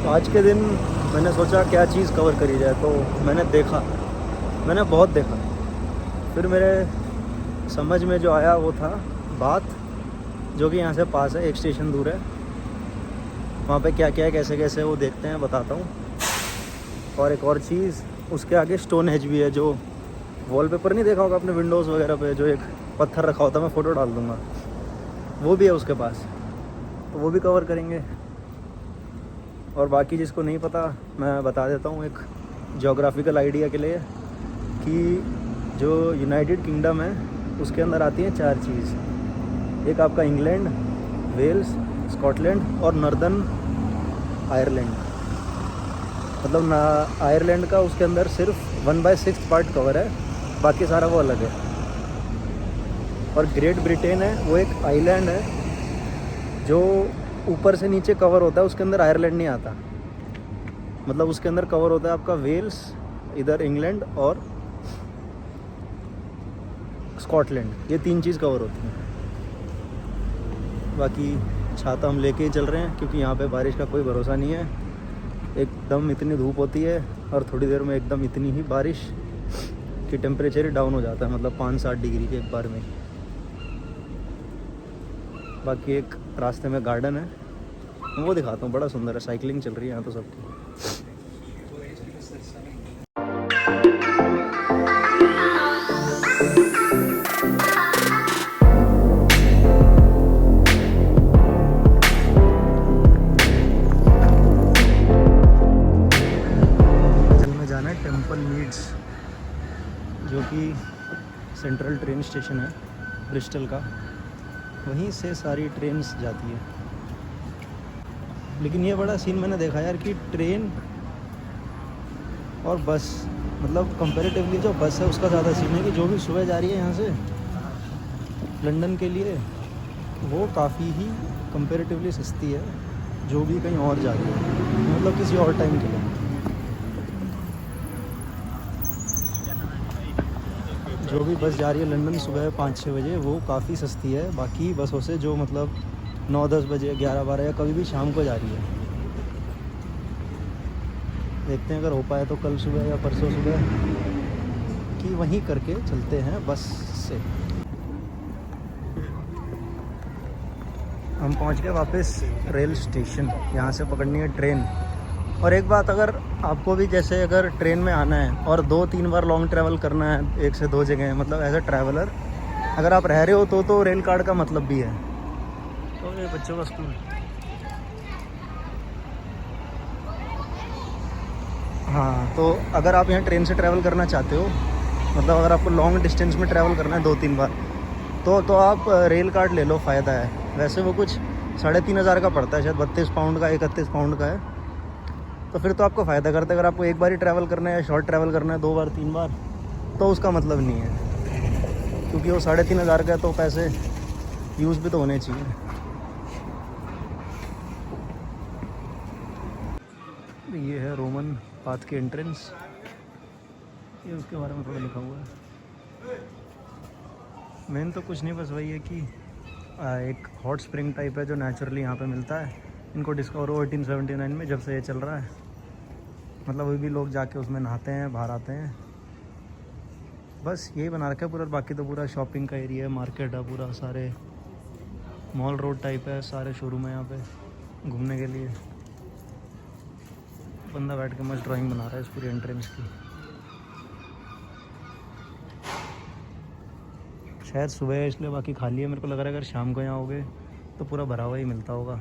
आज के दिन मैंने सोचा क्या चीज़ कवर करी जाए, तो मैंने बहुत देखा। फिर मेरे समझ में जो आया वो था बात, जो कि यहाँ से पास है, एक स्टेशन दूर है। वहाँ पे क्या क्या है, कैसे कैसे वो देखते हैं, बताता हूँ। और एक और चीज़, उसके आगे स्टोन हेज भी है, जो वॉलपेपर नहीं देखा होगा अपने विंडोज़ वगैरह पे, जो एक पत्थर रखा होता है, मैं फ़ोटो डाल दूँगा, वो भी है उसके पास, तो वो भी कवर करेंगे। और बाकी जिसको नहीं पता मैं बता देता हूँ एक ज्योग्राफिकल आइडिया के लिए, कि जो यूनाइटेड किंगडम है उसके अंदर आती हैं 4 चीज़। एक आपका इंग्लैंड, वेल्स, स्कॉटलैंड और नॉर्दर्न आयरलैंड। मतलब ना, आयरलैंड का उसके अंदर सिर्फ 1/6 पार्ट कवर है, बाकी सारा वो अलग है। और ग्रेट ब्रिटेन है, वो एक आइलैंड है जो ऊपर से नीचे कवर होता है, उसके अंदर आयरलैंड नहीं आता। मतलब उसके अंदर कवर होता है आपका वेल्स, इधर इंग्लैंड और स्कॉटलैंड, ये 3 चीज़ कवर होती हैं। बाकी छाता हम लेके ही चल रहे हैं, क्योंकि यहाँ पे बारिश का कोई भरोसा नहीं है। एकदम इतनी धूप होती है और थोड़ी देर में एकदम इतनी ही बारिश कि टेम्परेचर ही डाउन हो जाता है, मतलब 5-7 डिग्री के एक बार में। बाकी एक रास्ते में गार्डन है, वो दिखाता हूँ, बड़ा सुंदर है। साइकिलिंग चल रही है यहाँ तो सबकी। में जाना है टेम्पल मीड्स, जो कि सेंट्रल ट्रेन स्टेशन है ब्रिस्टल का, वहीं से सारी ट्रेन्स जाती है। लेकिन ये बड़ा सीन मैंने देखा यार, कि ट्रेन और बस, मतलब कंपैरेटिवली जो बस है उसका ज़्यादा सीन है, कि जो भी सुबह जा रही है यहाँ से लंदन के लिए, वो काफ़ी ही कंपैरेटिवली सस्ती है जो भी कहीं और जा रही है, मतलब किसी और टाइम के लिए। जो भी बस जा रही है लंदन सुबह 5-6 बजे, वो काफ़ी सस्ती है बाकी बसों से, जो मतलब 9-10 बजे, 11-12 या कभी भी शाम को जा रही है। देखते हैं अगर हो पाए तो कल सुबह या परसों सुबह कि वहीं करके चलते हैं बस से। हम पहुंच गए वापस रेल स्टेशन, यहाँ से पकड़नी है ट्रेन। और एक बात, अगर आपको भी जैसे अगर ट्रेन में आना है और 2-3 बार लॉन्ग ट्रैवल करना है 1 से 2 जगह, मतलब एज अ ट्रैवलर अगर आप रह रहे हो तो रेल कार्ड का मतलब भी है। तो ये बच्चों का स्कूल, हाँ, तो अगर आप यहाँ ट्रेन से ट्रैवल करना चाहते हो, मतलब अगर आपको लॉन्ग डिस्टेंस में ट्रैवल करना है 2-3 बार, तो आप रेल कार्ड ले लो, फ़ायदा है। वैसे वो कुछ 3,500 का पड़ता है, शायद 32 पाउंड का, 31 पाउंड का है। तो फिर तो आपको फ़ायदा करता है। अगर आपको एक बार ही ट्रैवल करना है या शॉर्ट ट्रैवल करना है 2 बार 3 बार, तो उसका मतलब नहीं है, क्योंकि वो 3,500 का है, तो पैसे यूज़ भी तो होने चाहिए। ये है रोमन पाथ की एंट्रेंस, ये उसके बारे में थोड़ा लिखा हुआ है। मेन तो कुछ नहीं, बस वही है कि एक हॉट स्प्रिंग टाइप है जो नेचुरली यहाँ पे मिलता है। इनको डिस्कवर हुआ 1879 में, जब से ये चल रहा है। मतलब अभी भी लोग जाके उसमें नहाते हैं, बाहर आते हैं। बस यही बना रखा है पूरा, बाकी तो पूरा शॉपिंग का एरिया है, मार्केट है पूरा, सारे मॉल रोड टाइप है, सारे शोरूम है यहाँ पे घूमने के लिए। बंदा बैठ के मस्त ड्राइंग बना रहा है इस पूरी एंट्रेंस की। शायद सुबह है इसलिए बाकी खाली है, मेरे को लग रहा है अगर शाम को यहाँ आओगे तो पूरा भरा हुआ ही मिलता होगा।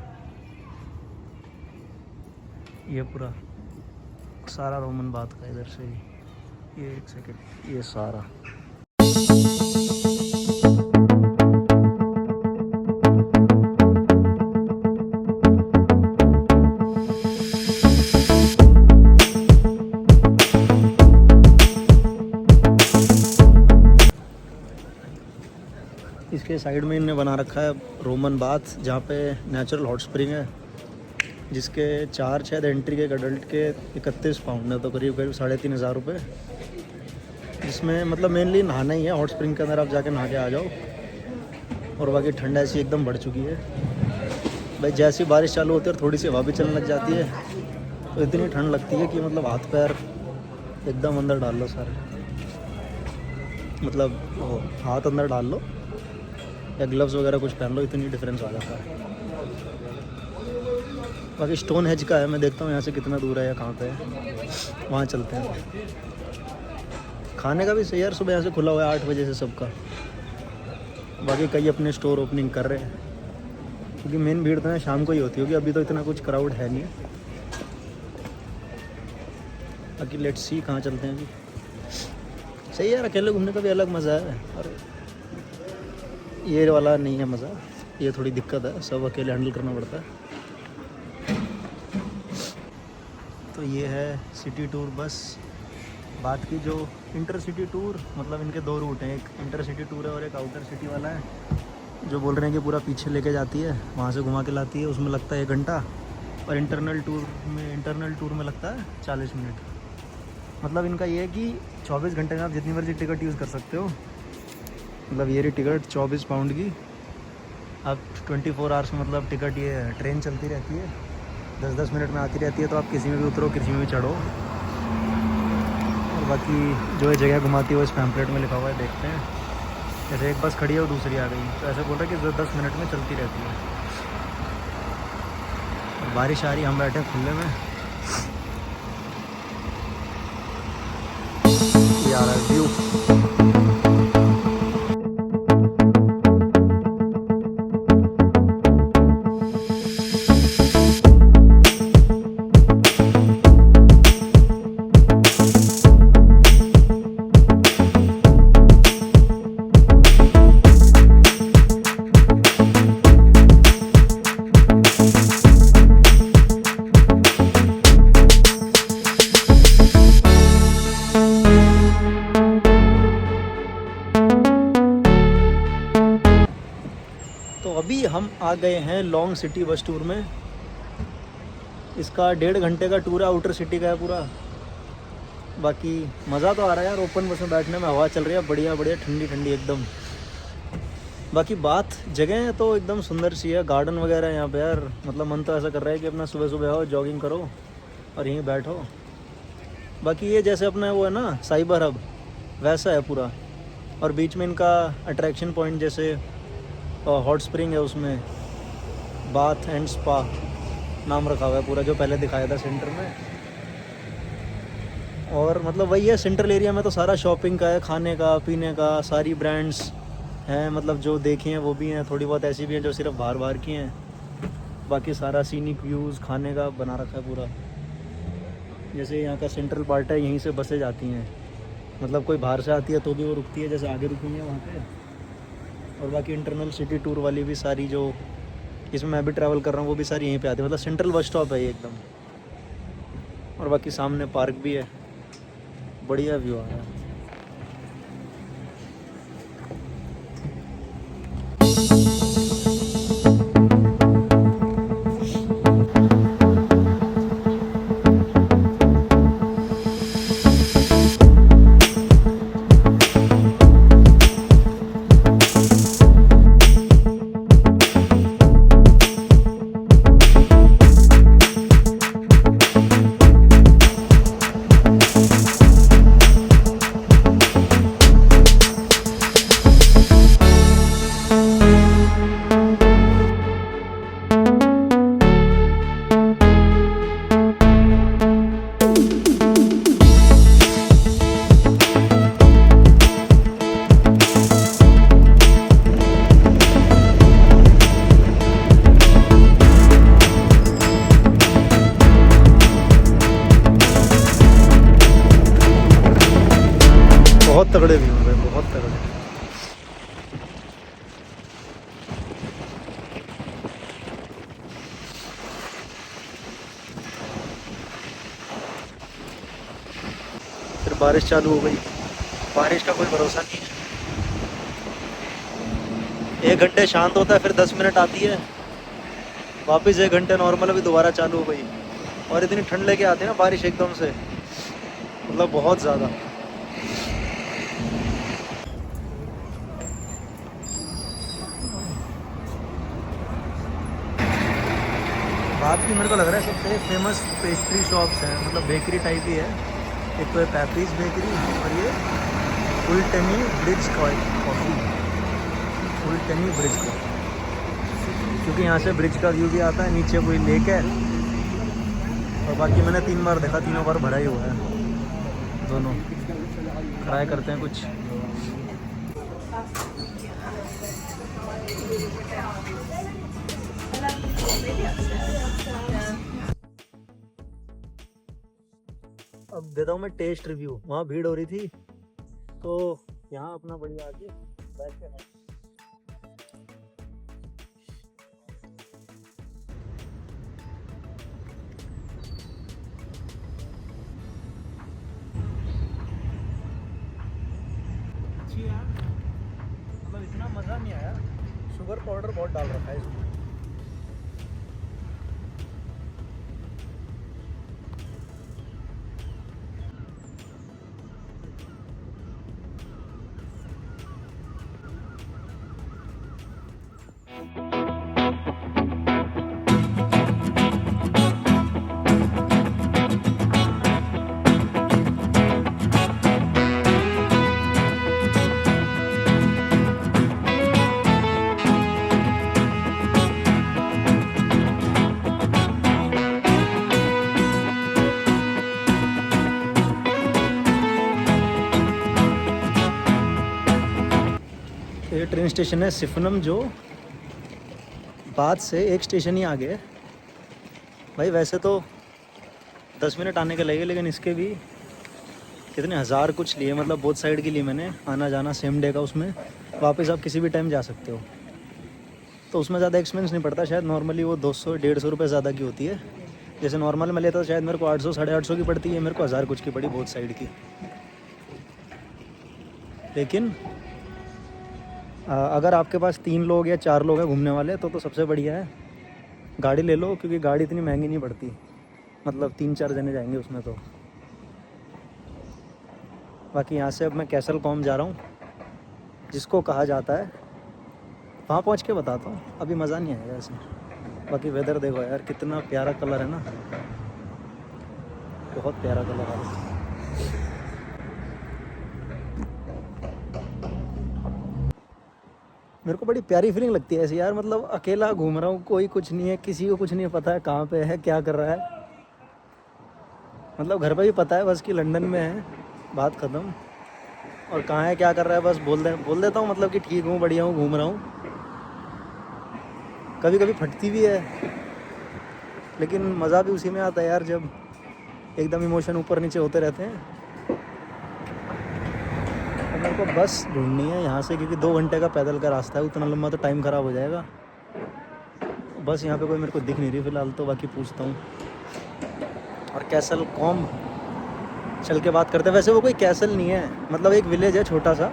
ये पूरा सारा रोमन बाथ का इधर से ही, ये 1 सेकंड, ये सारा। इसके साइड में इन्होंने बना रखा है रोमन बाथ, जहाँ पे नेचुरल हॉट स्प्रिंग है, जिसके चार्ज शायद एंट्री के एक एडल्ट के 31 पाउंड है, तो करीब 3,500 रुपये। जिसमें मतलब मेनली नहाना ही है, हॉट स्प्रिंग के अंदर आप जाके नहा के आ जाओ। और बाकी ठंड ऐसी एकदम बढ़ चुकी है भाई, जैसी बारिश चालू होती है और थोड़ी सी हवा भी चलने लग जाती है तो इतनी ठंड लगती है कि मतलब हाथ पैर एकदम अंदर डाल लो सारे, मतलब वो हाथ अंदर डाल लो या ग्लव्स वगैरह कुछ पहन लो, इतनी डिफरेंस आ जाता है। बाकी स्टोन हेज का है, मैं देखता हूँ यहाँ से कितना दूर है या कहाँ पे है, वहाँ चलते हैं। खाने का भी सही यार, सुबह यहाँ से खुला हुआ है 8 बजे से सबका। बाकी कई अपने स्टोर ओपनिंग कर रहे हैं, क्योंकि मेन भीड़ तो शाम को ही होती होगी, अभी तो इतना कुछ क्राउड है नहीं। बाकी लेट्स सी कहाँ चलते हैं अभी। सही यार, अकेले घूमने का भी अलग मज़ा है, और ये वाला नहीं है मज़ा, ये थोड़ी दिक्कत है, सब अकेले हैंडल करना पड़ता है। तो ये है सिटी टूर बस। बात की जो इंटर सिटी टूर, मतलब इनके 2 रूट हैं, एक इंटर सिटी टूर है और एक आउटर सिटी वाला है। जो बोल रहे हैं कि पूरा पीछे लेके जाती है, वहाँ से घुमा के लाती है, उसमें लगता है 1 घंटा, और इंटरनल टूर में लगता है 40 मिनट। मतलब इनका ये है कि 24 घंटे में आप जितनी मर्जी टिकट यूज़ कर सकते हो। मतलब ये रही टिकट 24 पाउंड की, आप 24 आवर्स में मतलब टिकट, ये ट्रेन चलती रहती है, 10-10 मिनट में आती रहती है, तो आप किसी में भी उतरो, किसी में भी चढ़ो। और बाकी जो ये जगह घुमाती है वो इस पैम्पलेट में लिखा हुआ है, देखते हैं। जैसे एक बस खड़ी है और दूसरी आ गई, तो ऐसे बोल रहे हैं कि 10 मिनट में चलती रहती है। और बारिश आ रही, हम बैठे हैं खुले में, ये आ रहा है व्यू। तो अभी हम आ गए हैं लॉन्ग सिटी बस टूर में। इसका 1.5 घंटे का टूर है, आउटर सिटी का है पूरा। बाकी मज़ा तो आ रहा है यार, ओपन बस में बैठने में, हवा चल रही है बढ़िया बढ़िया, ठंडी ठंडी एकदम। बाकी बात जगह तो एकदम सुंदर सी है, गार्डन वगैरह है यहाँ पे यार। मतलब मन तो ऐसा कर रहा है कि अपना सुबह सुबह आओ, जॉगिंग करो और यहीं बैठो। बाकी ये जैसे अपना वो है ना साइबर हब, वैसा है पूरा। और बीच में इनका अट्रैक्शन पॉइंट, जैसे हॉट स्प्रिंग है, उसमें बाथ एंड स्पा नाम रखा हुआ है पूरा, जो पहले दिखाया था सेंटर में। और मतलब वही है, सेंट्रल एरिया में तो सारा शॉपिंग का है, खाने का पीने का, सारी ब्रांड्स हैं। मतलब जो देखे हैं वो भी हैं, थोड़ी बहुत ऐसी भी हैं जो सिर्फ बाहर बाहर की हैं। बाकी सारा सीनिक व्यूज़, खाने का बना रखा है पूरा। जैसे यहाँ का सेंट्रल पार्ट है, यहीं से बसें जाती हैं, मतलब कोई बाहर से आती है तो भी वो रुकती है, जैसे आगे रुकी है वहाँ पे। और बाकी इंटरनल सिटी टूर वाली भी सारी, जो इसमें मैं भी ट्रैवल कर रहा हूँ, वो भी सारी यहीं पे आती है। मतलब सेंट्रल बस स्टॉप है ये एकदम। और बाकी सामने पार्क भी है, बढ़िया व्यू आ रहा है। बहुत तगड़े व्यू हैं, बहुत तगड़े। फिर बारिश चालू हो गई। बारिश का कोई भरोसा नहीं है, 1 घंटे शांत होता है, फिर 10 मिनट आती है, वापस 1 घंटे नॉर्मल, अभी दोबारा चालू हो गई। और इतनी ठंड लेके आती है ना बारिश एकदम से, मतलब बहुत ज़्यादा। बात की मेरे को लग रहा है सबसे फेमस पेस्ट्री शॉप्स हैं, मतलब बेकरी टाइप ही है। एक तो है पैपीज बेकरी और ये फुलटनी ब्रिज कॉफ़ी, फुलटनी ब्रिज कॉफ़ी, क्योंकि यहाँ से ब्रिज का व्यू भी आता है, नीचे कोई लेक है। और बाकी मैंने 3 बार देखा, तीनों बार भरा ही हुआ है दोनों। ट्राई करते हैं कुछ। अब देता हूँ मैं टेस्ट रिव्यू। वहाँ भीड़ हो रही थी तो यहाँ अपना बढ़िया आके बैठ के यार, मतलब इतना मज़ा नहीं आया। शुगर पाउडर बहुत डाल रखा है इसमें। ये ट्रेन स्टेशन है सिफनम, जो बाद से एक स्टेशन ही आगे है। भाई वैसे तो 10 मिनट आने के लगे, लेकिन इसके भी कितने हज़ार कुछ लिए, मतलब बोथ साइड के लिए मैंने आना जाना सेम डे का। उसमें वापस आप किसी भी टाइम जा सकते हो, तो उसमें ज़्यादा एक्सपेंस नहीं पड़ता। शायद नॉर्मली वो 200-150 रुपये ज़्यादा की होती है। जैसे नॉर्मल में लेता तो शायद मेरे को 800-850 की पड़ती है, मेरे को 1000 कुछ की पड़ी बोथ साइड की। लेकिन अगर आपके पास 3 लोग या 4 लोग हैं घूमने वाले, तो सबसे बढ़िया है गाड़ी ले लो, क्योंकि गाड़ी इतनी महंगी नहीं पड़ती। मतलब 3-4 जने जाएंगे उसमें तो। बाकी यहाँ से अब मैं कैसल कॉम जा रहा हूँ, जिसको कहा जाता है। वहाँ पहुँच के बताता हूँ, अभी मज़ा नहीं आएगा ऐसे। बाकी वेदर देखो यार, कितना प्यारा कलर है ना, बहुत प्यारा कलर है। मेरे को बड़ी प्यारी फीलिंग लगती है ऐसे यार, मतलब अकेला घूम रहा हूँ, कोई कुछ नहीं है, किसी को कुछ नहीं पता है कहाँ पे है, क्या कर रहा है। मतलब घर पे भी पता है बस कि लंदन में है, बात ख़त्म। और कहाँ है क्या कर रहा है बस बोल देता हूँ, मतलब कि ठीक हूँ, बढ़िया हूँ, घूम रहा हूँ। कभी कभी फटती भी है, लेकिन मज़ा भी उसी में आता है यार, जब एकदम इमोशन ऊपर नीचे होते रहते हैं। तो मेरे को बस ढूंढनी है यहाँ से, क्योंकि 2 घंटे का पैदल का रास्ता है, उतना लंबा तो टाइम ख़राब हो जाएगा। बस यहाँ पे कोई मेरे को दिख नहीं रही फ़िलहाल, तो बाकी पूछता हूँ। और कैसल कॉम चल के बात करते हैं। वैसे वो कोई कैसल नहीं है, मतलब एक विलेज है छोटा सा,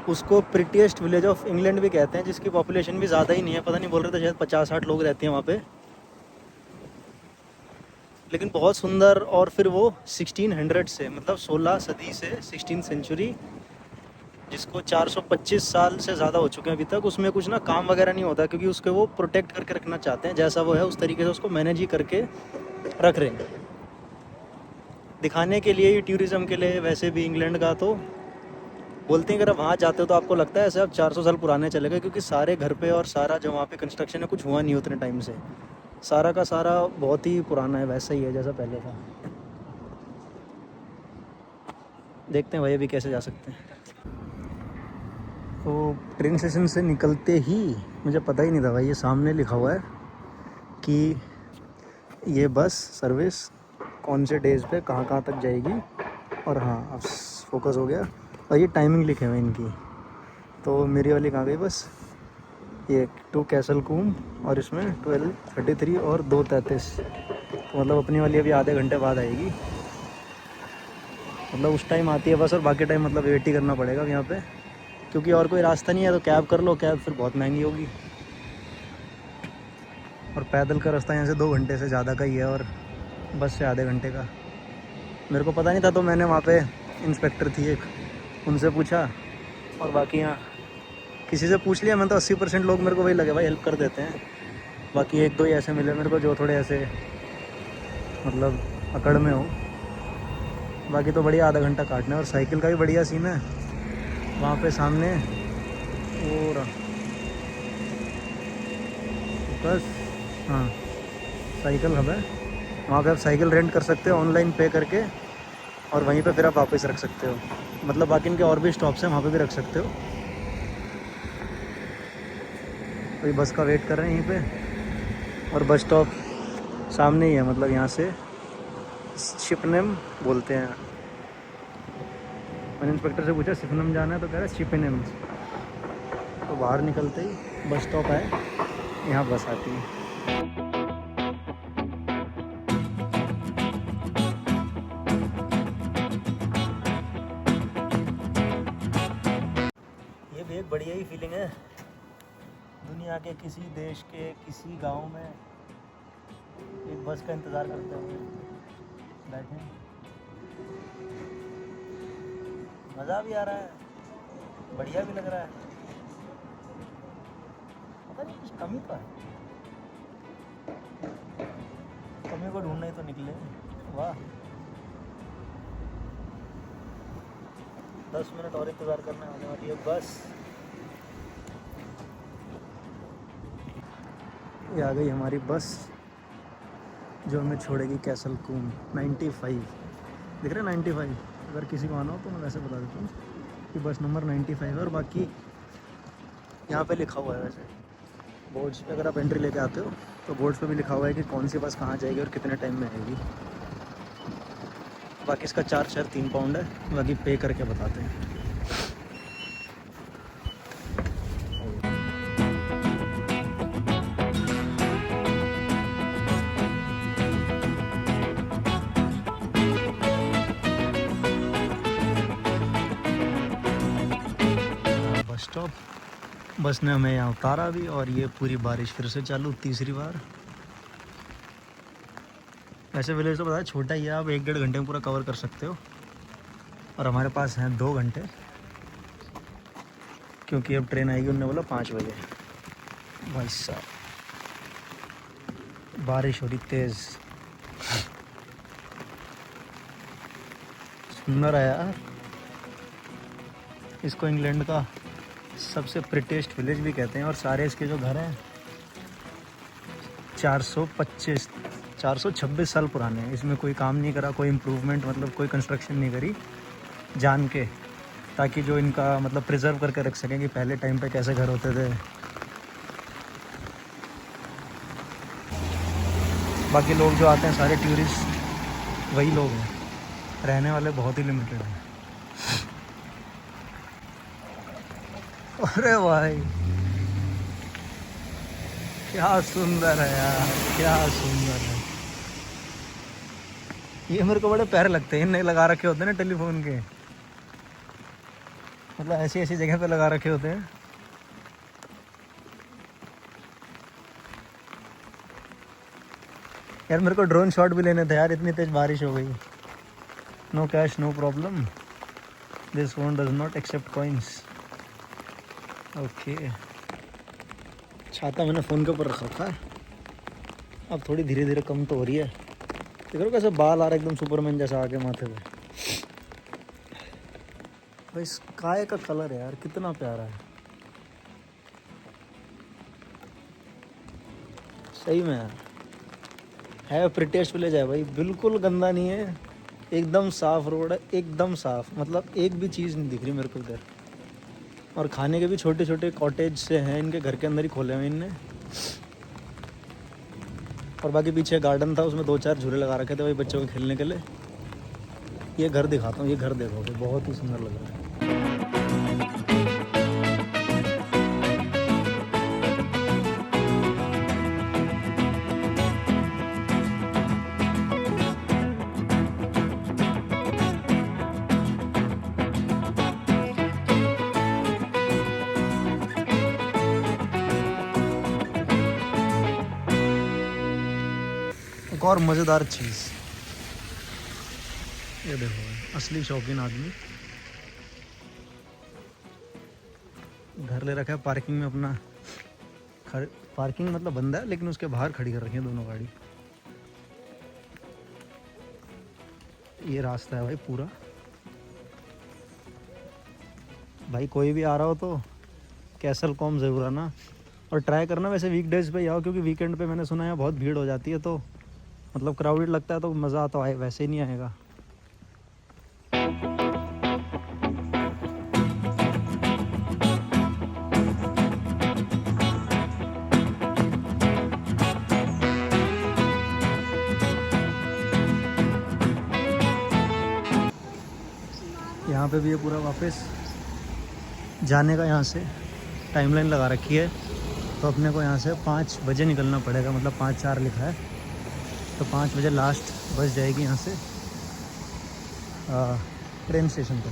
उसको प्रिटीएस्ट विलेज ऑफ इंग्लैंड भी कहते हैं, जिसकी पॉपुलेशन भी ज़्यादा ही नहीं है। पता नहीं, बोल रहे थे शायद 50-60 लोग रहते हैं वहाँ पे, लेकिन बहुत सुंदर। और फिर वो 1600 से, मतलब 16 सदी से 16 सेंचुरी, जिसको 425 साल से ज़्यादा हो चुके हैं अभी तक, उसमें कुछ ना काम वगैरह नहीं होता, क्योंकि उसके वो प्रोटेक्ट करके रखना चाहते हैं। जैसा वो है उस तरीके से उसको मैनेज ही करके रख रहे हैं, दिखाने के लिए, टूरिज़्म के लिए। वैसे भी इंग्लैंड का तो बोलते हैं, अगर आप वहाँ जाते हो तो आपको लगता है ऐसे आप 400 साल पुराने चले गए, क्योंकि सारे घर पे और सारा जो वहाँ पे कंस्ट्रक्शन है, कुछ हुआ नहीं उतने टाइम से। सारा का सारा बहुत ही पुराना है, वैसा ही है जैसा पहले था। देखते हैं भाई अभी कैसे जा सकते हैं। तो ट्रेन स्टेशन से निकलते ही मुझे पता ही नहीं था भाई, ये सामने लिखा हुआ है कि ये बस सर्विस कौन से डेज़ पे कहाँ कहाँ तक जाएगी। और हाँ, अब फोकस हो गया। और ये टाइमिंग लिखे हुए इनकी, तो मेरी वाली कहाँ गई बस, ये टू कैसल कूम, और इसमें 12:33 और 2:33, तो मतलब अपनी वाली अभी आधे घंटे बाद आएगी। मतलब उस टाइम आती है बस, और बाकी टाइम मतलब वेट ही करना पड़ेगा यहाँ पे, क्योंकि और कोई रास्ता नहीं है। तो कैब कर लो, कैब फिर बहुत महंगी होगी, और पैदल का रास्ता यहाँ से 2 घंटे से ज़्यादा का ही है, और बस से आधे घंटे का। मेरे को पता नहीं था, तो मैंने वहाँ पे इंस्पेक्टर थी एक, उनसे पूछा, और बाकी यहाँ किसी से पूछ लिया। मैंने तो 80% लोग मेरे को वही लगे भाई हेल्प कर देते हैं। बाकी एक दो ही ऐसे मिले मेरे को जो थोड़े ऐसे मतलब अकड़ में हो। बाकी तो बढ़िया आधा घंटा काटना है। और साइकिल का भी बढ़िया सीन है वहाँ पे सामने वो बस। हाँ, साइकिल हब है वहाँ पे। आप साइकिल रेंट कर सकते हो ऑनलाइन पे करके, और वहीं पे फिर आप वापस रख सकते हो। मतलब बाकी इनके और भी स्टॉप्स हैं, वहाँ पे भी रख सकते हो। कोई बस का वेट कर रहे हैं यहीं पे, और बस स्टॉप सामने ही है। मतलब यहाँ से शिपनेम बोलते हैं। मैंने इंस्पेक्टर से पूछा शिपनेम जाना है, तो कह रहा है शिपनेम। तो बाहर निकलते ही बस स्टॉप है, यहाँ बस आती है। ये भी एक बढ़िया ही फीलिंग है, दुनिया के किसी देश के किसी गांव में एक बस का इंतज़ार करते हुए बैठे। मज़ा भी आ रहा है, बढ़िया भी लग रहा है। पता नहीं कुछ कमी तो है, कमी को ढूंढने ही तो निकले। वाह, 10 मिनट और इंतज़ार करना होने वाली है बस। ये आ गई हमारी बस जो हमें छोड़ेगी कैसल कूम 95। दिख रहा है 95? अगर किसी को आना हो तो मैं वैसे बता देता हूँ कि बस नंबर 95 है। और बाकी यहाँ पे लिखा हुआ है वैसे बोर्ड्स पे, अगर आप एंट्री लेके आते हो तो बोर्ड्स पे भी लिखा हुआ है कि कौन सी बस कहाँ जाएगी और कितने टाइम में आएगी। बाकी इसका चार्ज शायद 3 पाउंड है, बाकी पे करके बताते हैं। बस स्टॉप, बस ने हमें यहाँ उतारा भी, और ये पूरी बारिश फिर से चालू तीसरी बार। वैसे विलेज तो पता है छोटा ही है, आप 1-1.5 घंटे में पूरा कवर कर सकते हो, और हमारे पास हैं 2 घंटे, क्योंकि अब ट्रेन आएगी उन्होंने बोला 5 बजे। भाई साहब बारिश हो रही तेज़, सुंदर है यार। इसको इंग्लैंड का सबसे प्रिटेस्ट विलेज भी कहते हैं। और सारे इसके जो घर हैं 426 साल पुराने हैं। इसमें कोई काम नहीं करा, कोई इम्प्रूवमेंट मतलब कोई कंस्ट्रक्शन नहीं करी जान के, ताकि जो इनका मतलब प्रिजर्व करके रख सकें कि पहले टाइम पे कैसे घर होते थे। बाकी लोग जो आते हैं सारे टूरिस्ट वही लोग हैं, रहने वाले बहुत ही लिमिटेड हैं। अरे भाई क्या सुंदर है यार, क्या सुंदर है। ये मेरे को बड़े प्यारे लगते हैं, इनने लगा रखे होते हैं ना टेलीफोन के, मतलब ऐसी ऐसी जगह पे लगा रखे होते हैं। यार मेरे को ड्रोन शॉट भी लेने थे यार, इतनी तेज बारिश हो गई। No cash no problem, this phone does not accept coins. Okay, छाता मैंने फ़ोन के ऊपर रखा था, अब थोड़ी धीरे धीरे कम तो हो रही है। देख रहे हो कैसे बाल आ रहा है एकदम सुपरमैन जैसा आगे माथे पे। भाई स्काई का कलर है यार, कितना प्यारा है सही में यार। है प्रिटेस्ट विलेज है भाई, बिल्कुल गंदा नहीं है, एकदम साफ़ रोड है, एकदम साफ़। मतलब एक भी चीज़ नहीं दिख रही मेरे को इधर। और खाने के भी छोटे छोटे कॉटेज से हैं, इनके घर के अंदर ही खोले हुए इनने। और बाकी पीछे गार्डन था, उसमें 2-4 झूले लगा रखे थे भाई बच्चों के खेलने के लिए। ये घर दिखाता हूँ, ये घर देखोगे बहुत ही सुंदर लग रहा है। एक और मज़ेदार चीज़, ये देखो असली शौकीन आदमी घर ले रखा है पार्किंग में अपना, पार्किंग मतलब बंद है, लेकिन उसके बाहर खड़ी कर रखी है दोनों गाड़ी। ये रास्ता है भाई पूरा। भाई कोई भी आ रहा हो तो कैसल कॉम ज़रूर आना और ट्राई करना। वैसे वीकडेज़ पे ही आओ, क्योंकि वीकेंड पे मैंने सुना है बहुत भीड़ हो जाती है, तो मतलब क्राउडेड लगता है, तो मज़ा तो आए वैसे ही नहीं आएगा। यहाँ पे भी ये पूरा वापस जाने का यहाँ से टाइमलाइन लगा रखी है, तो अपने को यहाँ से 5 बजे निकलना पड़ेगा, मतलब 5:04 लिखा है, तो 5 बजे लास्ट बस जाएगी यहाँ से ट्रेन स्टेशन पे।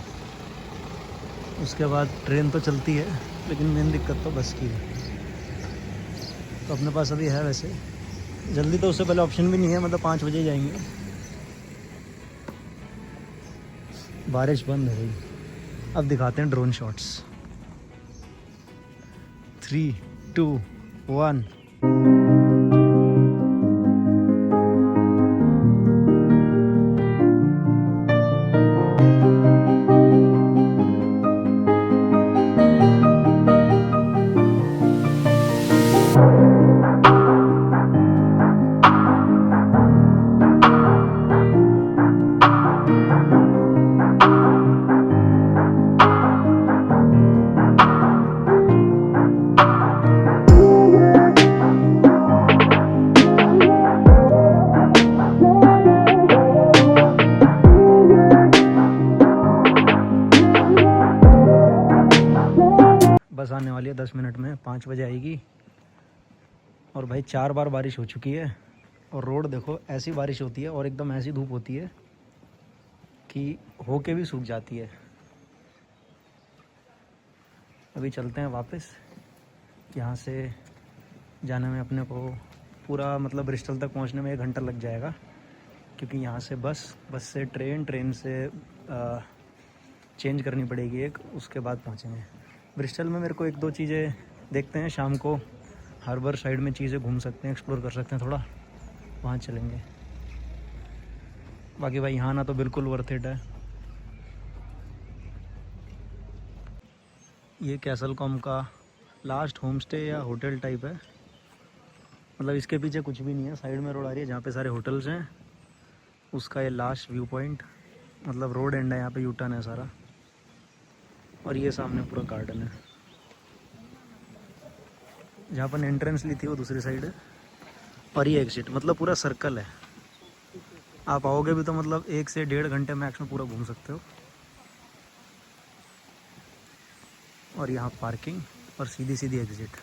उसके बाद ट्रेन तो चलती है, लेकिन मेन दिक्कत तो बस की है। तो अपने पास अभी है वैसे जल्दी, तो उससे पहले ऑप्शन भी नहीं है, मतलब 5 बजे ही जाएंगे। बारिश बंद है भाई। अब दिखाते हैं ड्रोन शॉट्स। 3, 2, 1। बस आने वाली है 10 मिनट में, 5 बजे आएगी। और भाई 4 बार बारिश हो चुकी है, और रोड देखो, ऐसी बारिश होती है और एकदम ऐसी धूप होती है कि होके भी सूख जाती है। अभी चलते हैं वापस। यहाँ से जाने में अपने को पूरा मतलब ब्रिस्टल तक पहुँचने में 1 घंटा लग जाएगा, क्योंकि यहाँ से बस से ट्रेन से चेंज करनी पड़ेगी एक, उसके बाद पहुँचेंगे ब्रिस्टल में। मेरे को 1-2 चीज़ें देखते हैं, शाम को हार्बर साइड में चीज़ें घूम सकते हैं, एक्सप्लोर कर सकते हैं थोड़ा, वहाँ चलेंगे। बाकी भाई यहाँ ना तो बिल्कुल वर्थ इट है। ये कैसल कॉम का लास्ट होम स्टे या होटल टाइप है, मतलब इसके पीछे कुछ भी नहीं है। साइड में रोड आ रही है जहाँ पे सारे होटल्स हैं, उसका ये लास्ट व्यू पॉइंट, मतलब रोड एंड है, यहाँ पे यू टर्न है सारा। और ये सामने पूरा गार्डन है। जहाँ पर एंट्रेंस ली थी वो दूसरी साइड है, और ये एग्जिट, मतलब पूरा सर्कल है। आप आओगे भी तो मतलब 1 से 1.5 घंटे मैक्स में पूरा घूम सकते हो। और यहाँ पार्किंग और सीधी सीधी एग्जिट।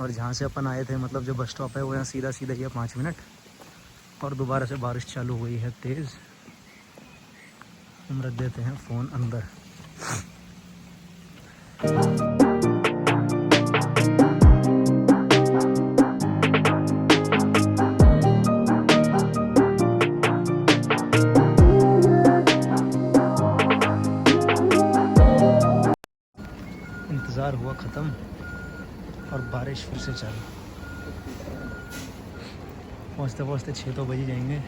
और जहाँ से अपन आए थे, मतलब जो बस स्टॉप है, वो यहाँ सीधा सीधा ही है 5 मिनट। और दोबारा से बारिश चालू हुई है तेज़। हम रख देते हैं फ़ोन अंदर। इंतज़ार हुआ ख़त्म और बारिश फिर से चालू। पहुँचते पहुँचते 6 तो बज ही जाएंगे।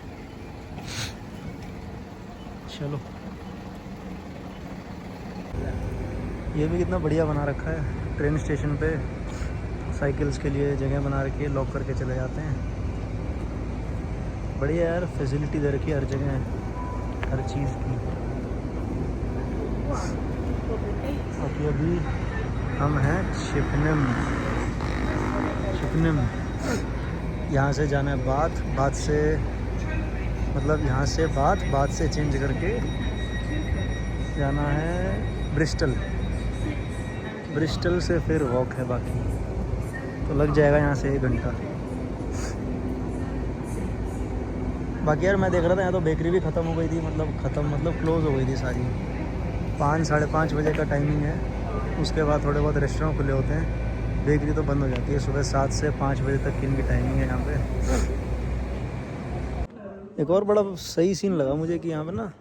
चलो, ये भी कितना बढ़िया बना रखा है। ट्रेन स्टेशन पे साइकिल्स के लिए जगह बना रखी है, लॉक करके चले जाते हैं। बढ़िया यार, फैसिलिटी दे रखी है हर जगह, हर चीज़ की। बाकी अभी हम हैं शिपनम। यहाँ से जाना है बाथ से, मतलब यहाँ से बाथ से चेंज करके जाना है ब्रिस्टल से फिर वॉक है बाकी, तो लग जाएगा यहाँ से 1 घंटा। बाकी यार मैं देख रहा था यहाँ तो बेकरी भी ख़त्म हो गई थी, मतलब क्लोज़ हो गई थी सारी। 5 साढ़े 5 बजे का टाइमिंग है, उसके बाद थोड़े बहुत रेस्टोरेंट खुले होते हैं, बेकरी तो बंद हो जाती है। सुबह 7 से 5 बजे तक की इनकी टाइमिंग है यहाँ पे। एक और बड़ा सही सीन लगा मुझे कि यहाँ पे ना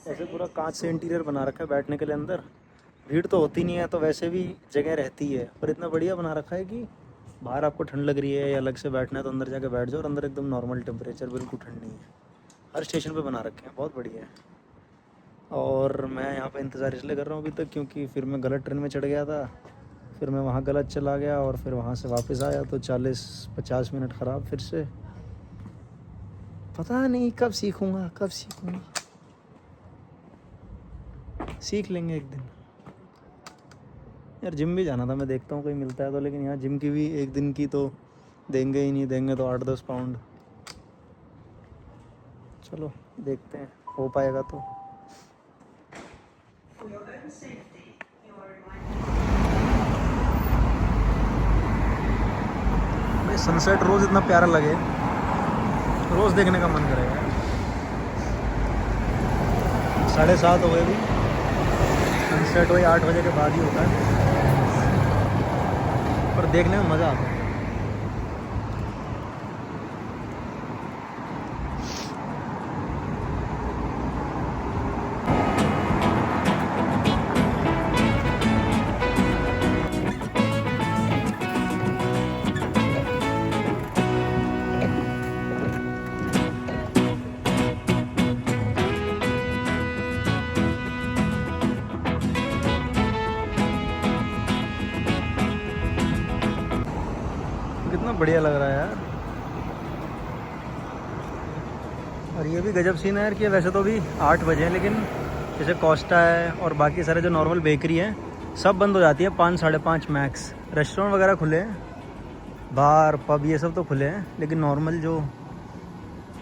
ऐसे पूरा कांच से इंटीरियर बना रखा है बैठने के लिए अंदर। भीड़ तो होती नहीं है, तो वैसे भी जगह रहती है, पर इतना बढ़िया बना रखा है कि बाहर आपको ठंड लग रही है या अलग से बैठना है तो अंदर जाके बैठ जाओ, और अंदर एकदम नॉर्मल टेम्परेचर, बिल्कुल ठंड नहीं है। हर स्टेशन पे बना रखे हैं, बहुत बढ़िया है। और मैं यहाँ पे इंतज़ार इसलिए कर रहा हूँ अभी तक क्योंकि फिर मैं गलत ट्रेन में चढ़ गया था, फिर मैं वहाँ गलत चला गया और फिर वहाँ से वापस आया तो 40-50 मिनट ख़राब फिर से। पता नहीं कब सीखूँगा, कब सीखूँगा, सीख लेंगे एक दिन। यार जिम भी जाना था, मैं देखता हूँ कोई मिलता है तो, लेकिन यहाँ जिम की भी एक दिन की तो देंगे ही नहीं, देंगे तो 8-10 पाउंड। चलो देखते हैं, हो पाएगा तो। भाई सनसेट रोज़ इतना प्यारा लगे, रोज़ देखने का मन करेगा। 7:30 हो गए भी, सनसेट वही 8 बजे के बाद ही होता है, पर देखने में मज़ा आता है। कितना बढ़िया लग रहा है यार। और ये भी गजब सीन है यार कि वैसे तो अभी 8 बजे हैं, लेकिन जैसे कोस्टा है और बाकी सारे जो नॉर्मल बेकरी हैं सब बंद हो जाती है 5-5:30 मैक्स। रेस्टोरेंट वगैरह खुले हैं, बार पब ये सब तो खुले हैं, लेकिन नॉर्मल जो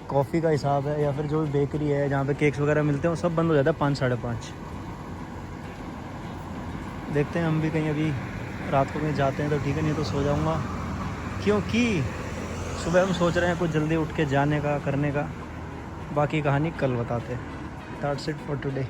कॉफ़ी का हिसाब है या फिर जो भी बेकरी है जहाँ पे केक्स वगैरह मिलते हैं वो सब बंद हो जाता है 5-5:30। देखते हैं हम भी कहीं अभी रात को कहीं जाते हैं तो ठीक है, नहीं तो सो जाऊँगा, क्योंकि सुबह हम सोच रहे हैं कुछ जल्दी उठ के जाने का, करने का। बाकी कहानी कल बताते हैं। That's it for today.